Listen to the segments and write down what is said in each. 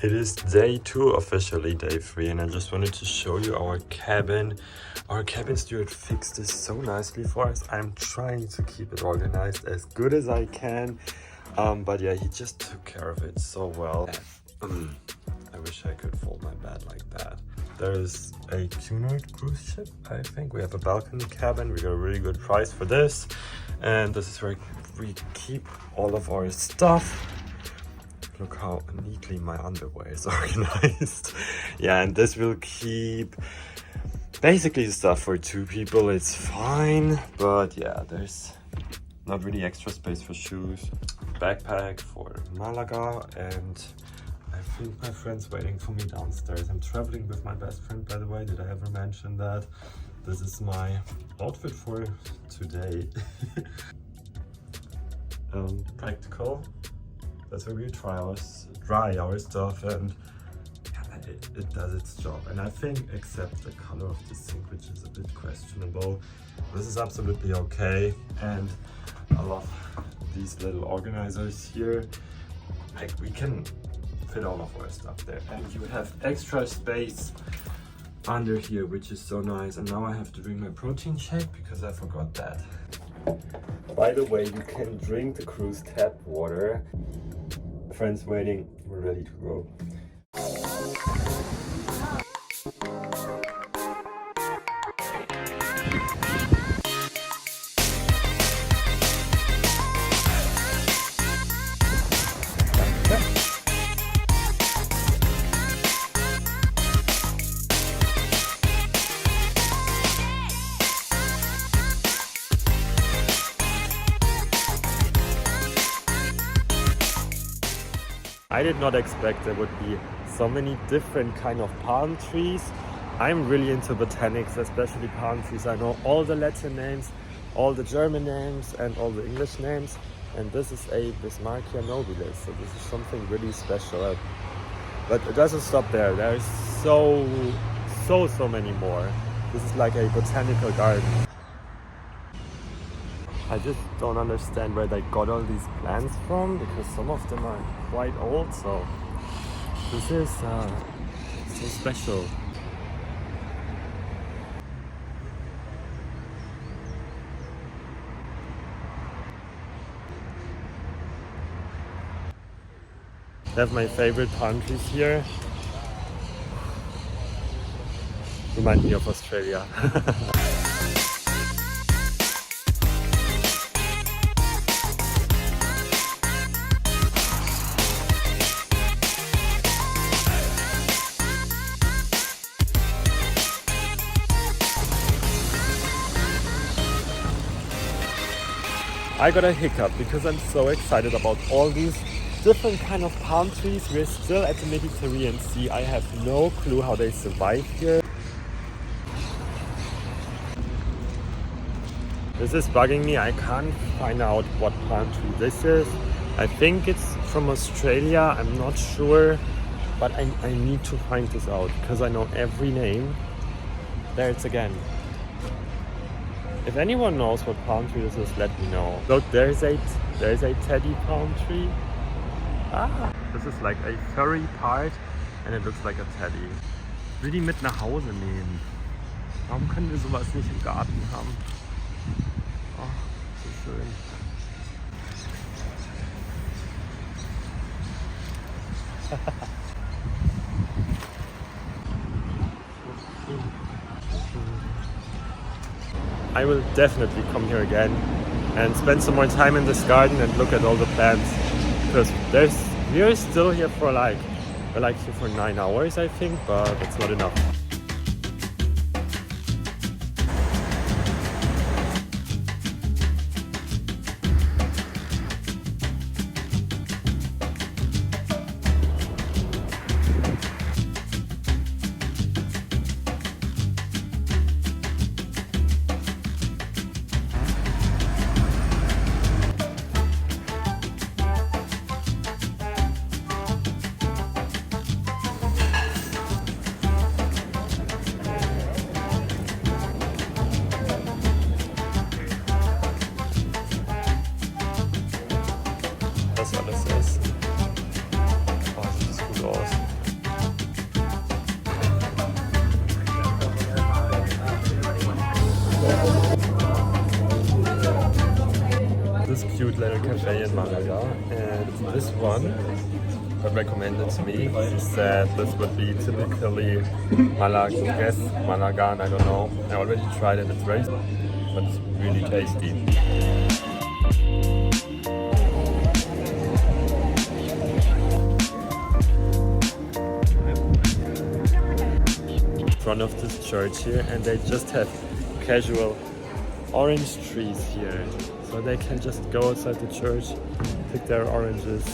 It is day 2, officially day 3, and I just wanted to show you our cabin. Our cabin steward fixed this so nicely for us. I'm trying to keep it organized as good as I can. But yeah, he just took care of it so well. I wish I could fold my bed like that. There's a Cunard cruise ship, I think. We have a balcony cabin. We got a really good price for this. And this is where we keep all of our stuff. Look how neatly my underwear is organized. Yeah, and this will keep basically stuff for 2 people. It's fine, but yeah, there's not really extra space for shoes. Backpack for Malaga, and I think my friend's waiting for me downstairs. I'm traveling with my best friend, by the way. Did I ever mention that? This is my outfit for today. Practical. That's where we dry our stuff, and it does its job. And I think, except the color of the sink, which is a bit questionable, this is absolutely okay. And I love these little organizers here. Like, we can fit all of our stuff there, and you have extra space under here, which is so nice. And now I have to drink my protein shake because I forgot that. By the way, you can drink the cruise tap water. Friends waiting, we're ready to go. I did not expect there would be so many different kind of palm trees. I'm really into botanics, especially palm trees. I know all the Latin names, all the German names, and all the English names. And this is a Bismarckia nobilis, so this is something really special. But it doesn't stop there. There's so many more. This is like a botanical garden. I just don't understand where they got all these plants from, because some of them are quite old, so this is so special. I have my favorite palm trees here. Remind me of Australia. I got a hiccup because I'm so excited about all these different kind of palm trees. We're still at the Mediterranean Sea. I have no clue how they survive here. This is bugging me. I can't find out what palm tree this is. I think it's from Australia. I'm not sure, but I need to find this out because I know every name. There it's again. If anyone knows what palm tree this is, let me know. Look, there's a teddy palm tree. Ah, this is like a furry part, and it looks like a teddy. Ich will die mit nach Hause nehmen. Warum können wir sowas nicht im Garten haben? Oh, so schön. I will definitely come here again and spend some more time in this garden and look at all the plants, because we're still here for we're here for 9 hours, I think, but it's not enough. This cute little cafe in Malaga, and this one got recommended to me. He said this would be typically Malagan, I don't know. I already tried it, it's very, but it's really tasty. In front of this church here, and they just have casual orange trees here. So they can just go outside the church, pick their oranges.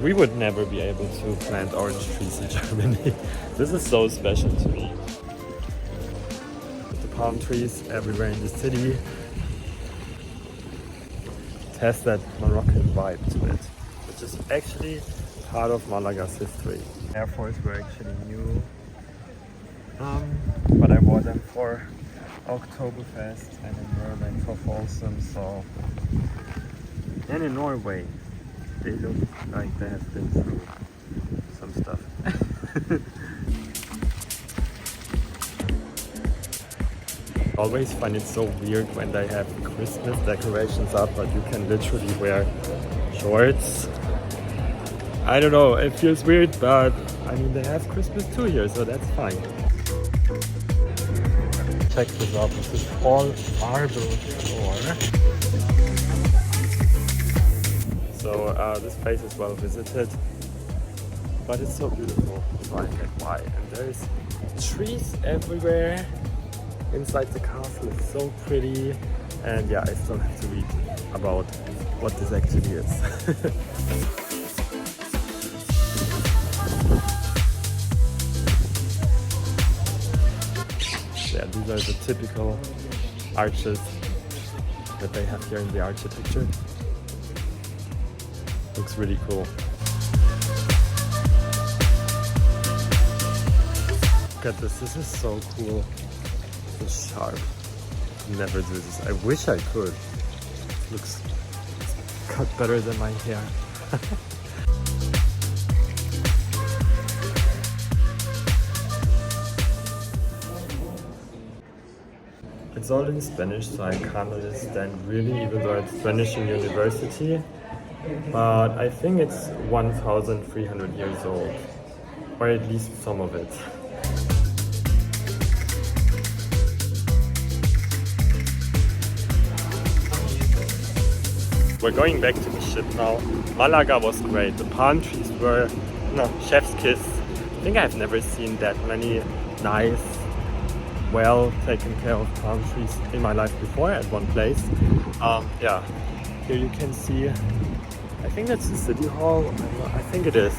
We would never be able to plant orange trees in Germany. This is so special to me. With the palm trees everywhere in the city. It has that Moroccan vibe to it, which is actually part of Malaga's history. Airports were actually new, but I wore them for Oktoberfest and in Berlin for Folsom, so. And in Norway, they look like they have been through some stuff. Always find it so weird when they have Christmas decorations up, but you can literally wear shorts. I don't know, it feels weird, but I mean they have Christmas too here, so that's fine. Check this out, this is all marble floor. So this place is well visited, but it's so beautiful, so I get why. And there's trees everywhere inside the castle, it's so pretty. And yeah, I still have to read about what this actually is. Yeah, these are the typical arches that they have here in the architecture. Looks really cool. Look at this, this is so cool. It's sharp. Never do this. I wish I could. It looks cut better than my hair. It's all in Spanish, so I can't understand really, even though it's Spanish in university. But I think it's 1,300 years old, or at least some of it. We're going back to the ship now. Malaga was great. The palm trees were, chef's kiss. I think I've never seen that many nice, well taken care of palm trees in my life before at one place. Yeah, here you can see, I think that's the city hall. I think it is.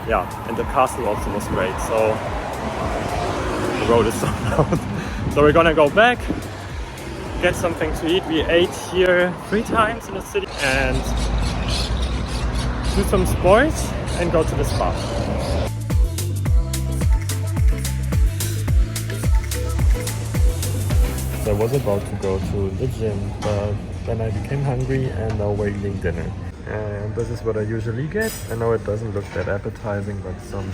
Yeah, and the castle also was great. So the road is so loud. So we're gonna go back, get something to eat. We ate here 3 times in the city and do some sports and go to the spa. I was about to go to the gym, but then I became hungry and now we're eating dinner. And this is what I usually get. I know it doesn't look that appetizing, but some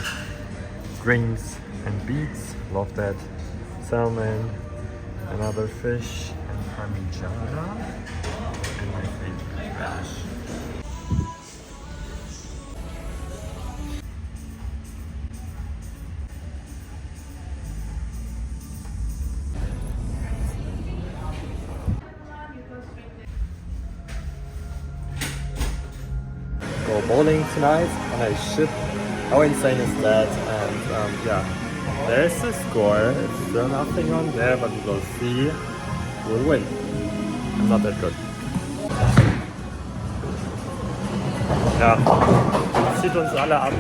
greens and beets. Love that. Salmon, another fish, and parmigiana, and my favorite relish. Go bowling tonight on a ship. How insane is that? And yeah, there's the score. It's still nothing on there, but we will see. We'll win. I'm not that good. Ja, zieht uns alle ab.